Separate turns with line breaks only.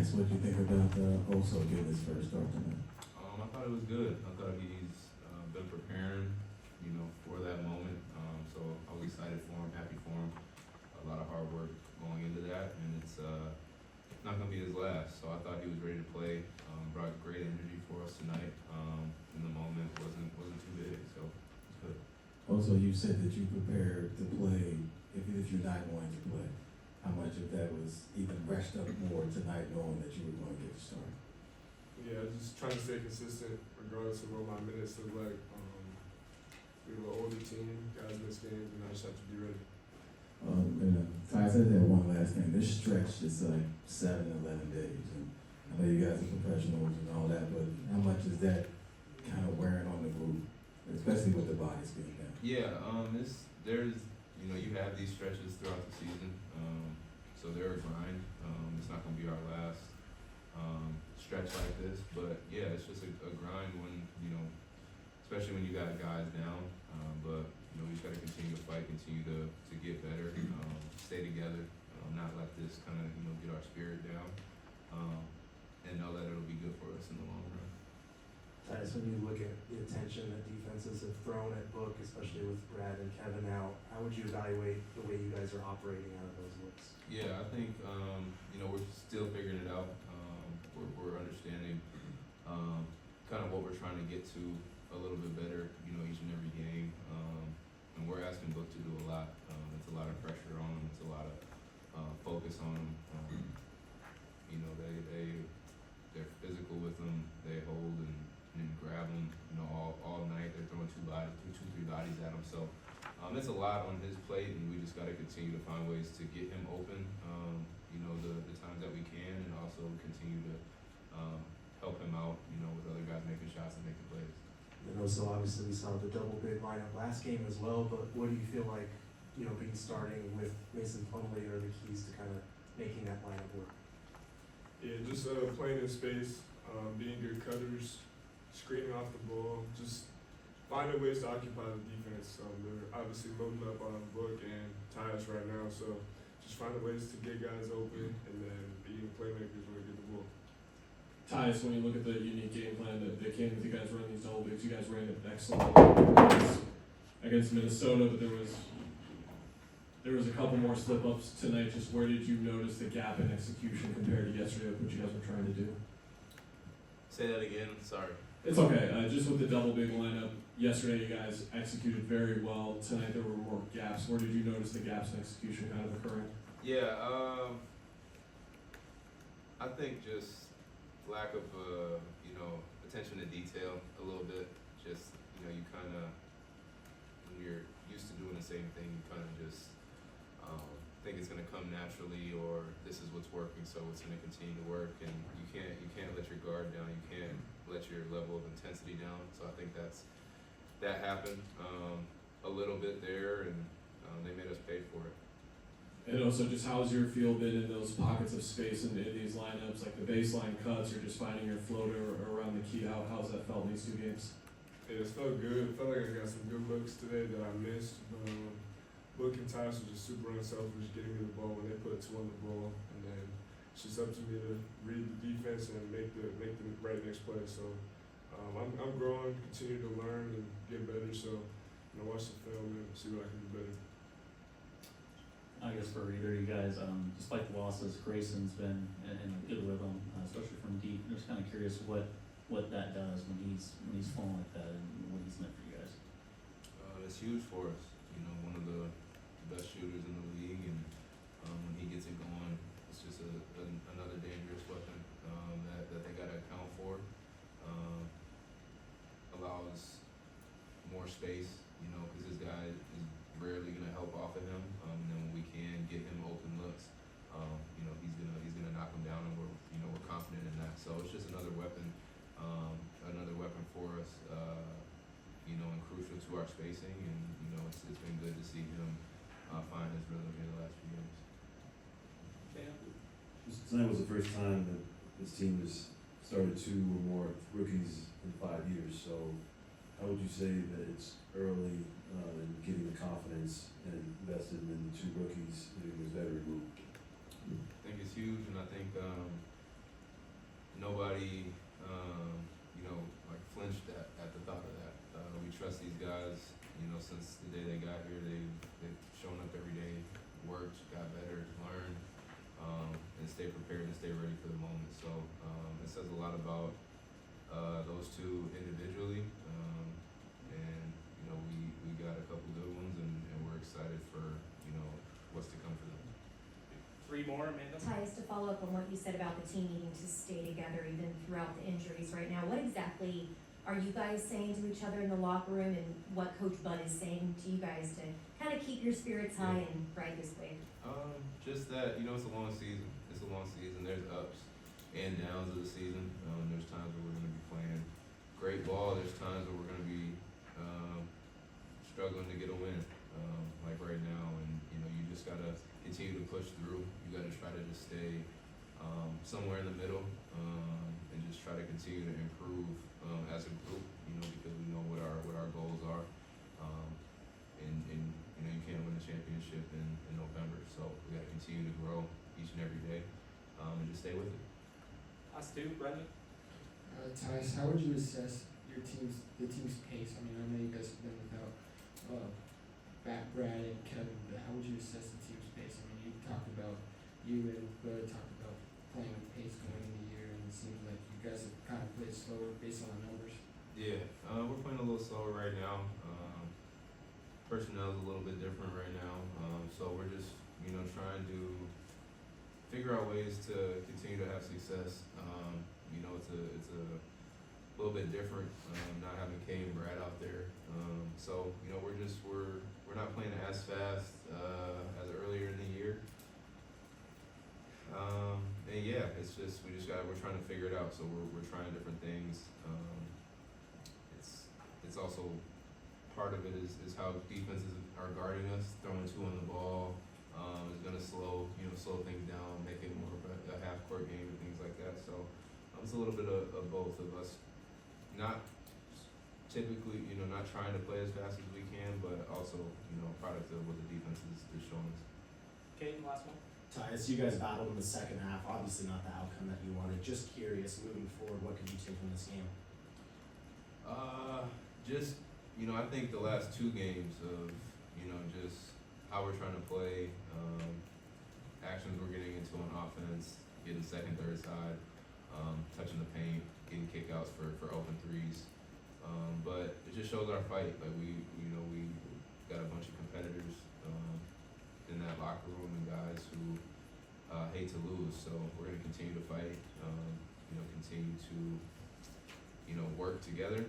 Tyus, what do you think about Oso getting his first start tonight?
I thought it was good. I thought he's been preparing, for that moment. So I was excited for him, happy for him. A lot of hard work going into that, and it's not going to be his last. So I thought he was ready to play. Brought great energy for us tonight. And the moment wasn't too big, so it's good.
Also, you said that you prepared to play if you're not going to play. How much of that was even rushed up more tonight, knowing that you were going to get the start?
Yeah, just trying to stay consistent regardless of what my minutes look like. We were an older team, guys miss games, and I just have to be ready.
Tyus, I said that one last thing. This stretch is like 7 to 11 days, and I know you guys are professionals and all that, but how much is that kind of wearing on the group, especially with the bodies being down?
Yeah, you have these stretches throughout the season, so they're a grind. It's not going to be our last stretch like this, but yeah, it's just a grind when, especially when you got guys down, but we just got to continue to fight, continue to get better, stay together, not let this kind of, get our spirit down, and know that it'll be good for us in the long run.
Tyus, when you look at the attention that defenses have thrown at Book, especially with Brad and Kevin now, how would you evaluate the way you guys are operating out of those looks?
Yeah, I think, we're still figuring it out. We're understanding kind of what we're trying to get to a little bit better, each and every game. And we're asking Book to do a lot. It's a lot of pressure on them. It's a lot of focus on them. They're physical with them. They hold and grab them, all night. They're throwing two, three bodies at them. So it's a lot on his plate, and we just got to continue to find ways to get him open, the times that we can, and also continue to help him out, with other guys making shots and making plays.
And also, obviously, we saw the double big lineup last game as well, but what do you feel like, being starting with Mason Plumlee are the keys to kind of making that lineup work?
Yeah, just playing in space, being good cutters, screening off the ball, just finding ways to occupy the defense. They're obviously loading up on Book and Tyus right now, so just finding ways to get guys open and then being playmakers when they get the ball.
Tyus, when you look at the unique game plan that came with you guys running these double bigs, you guys ran an excellent against Minnesota, but there was a couple more slip-ups tonight. Just where did you notice the gap in execution compared to yesterday with what you guys were trying to do?
Say that again. Sorry.
It's okay. Just with the double big lineup, yesterday you guys executed very well. Tonight there were more gaps. Where did you notice the gaps in execution kind of occurring?
Yeah, I think just lack of, attention to detail a little bit. Just, you kind of, when you're used to doing the same thing, you kind of just think it's going to come naturally, or this is what's working, so it's going to continue to work, and you can't let your guard down. You can't let your level of intensity down. So I think that happened a little bit there, and they made us pay for it.
And also, just how's your feel been in those pockets of space in these lineups, like the baseline cuts, or just finding your floater around the key? How's that felt in these two games?
Yeah, it felt good. It felt like I got some good looks today that I missed. Book and Tyus were just super unselfish, getting me the ball when they put two on the ball, and then it's just up to me to read the defense and make the right next play. So I'm growing, continue to learn and get better. So watch the film and see what I can do better.
I guess for either of you guys, despite the losses, Grayson's been in a good rhythm, especially from deep. I'm just kind of curious what that does when he's flowing like that and what he's meant for you guys.
It's huge for us. One of the best shooters in the league, and when he gets it going, it's just another dangerous weapon that they got to account for. Allows more space, because this guy is rarely going to help off of him. And then when we can get him open looks, he's gonna knock him down, and we're confident in that. So it's just another weapon for us, and crucial to our spacing. And it's been good to see him find his rhythm here the last few games.
Tonight was the first time that this team has started 2 or more rookies in 5 years. So how would you say that it's early in getting the confidence and invested in the 2 rookies getting this veteran group?
I think it's huge, and I think nobody, you know, like flinched at the thought of that. We trust these guys, you know, since the day they got here. They've shown up every day, worked, got better, learned, and stay prepared and stay ready for the moment. So it says a lot about those two individually, and you know we got a couple good ones, and we're excited for you know what's to come for them.
3 more, Amanda?
Tyus, to follow up on what you said about the team needing to stay together even throughout the injuries right now, what exactly are you guys saying to each other in the locker room, and what Coach Bud is saying to you guys to kind of keep your spirits high and ride this wave?
Just that, you know, it's a long season. It's a long season. There's ups and downs of the season. There's times where we're going to be playing great ball. There's times where we're going to be struggling to get a win, like right now. And, you know, you just got to continue to push through. You got to try to just stay somewhere in the middle, and just try to continue to improve as a group, you know, because we know what our goals are. And you know, you can't win a championship in November, so we got to continue to grow each and every day, and just stay with it.
Last 2, Brendan?
Tyus, how would you assess the team's pace? I mean, I know you guys have been without Brad and Kevin, but how would you assess the team's pace? I mean, you talked about you and Bud talked about playing with pace going into the year, and it seems like you guys have kind of played slower based on the numbers.
Yeah, we're playing a little slower right now. Personnel is a little bit different right now, so we're just you know trying to figure out ways to continue to have success. You know, it's a little bit different not having Kay and Brad out there. So you know we're not playing as fast as earlier in the year. And yeah, we're trying to figure it out. So we're trying different things. It's also part of it is how defenses are guarding us. Throwing 2 on the ball is going to slow things down, make it more of a half court game and things like that. So it's a little bit of both of us. Not typically, you know, not trying to play as fast as we can, but also, you know, product of what the defense is showing us.
Caden, last one?
Tyus, you guys battled in the second half, obviously not the outcome that you wanted. Just curious, moving forward, what could you take from this game?
Just, you know, I think the last 2 games of, you know, just how we're trying to play, actions we're getting into on offense, getting second, third side, touching the paint, getting kickouts for open threes. But it just shows our fight. Like we got a bunch of competitors in that locker room and guys who hate to lose. So we're going to continue to fight, you know, continue to, you know, work together.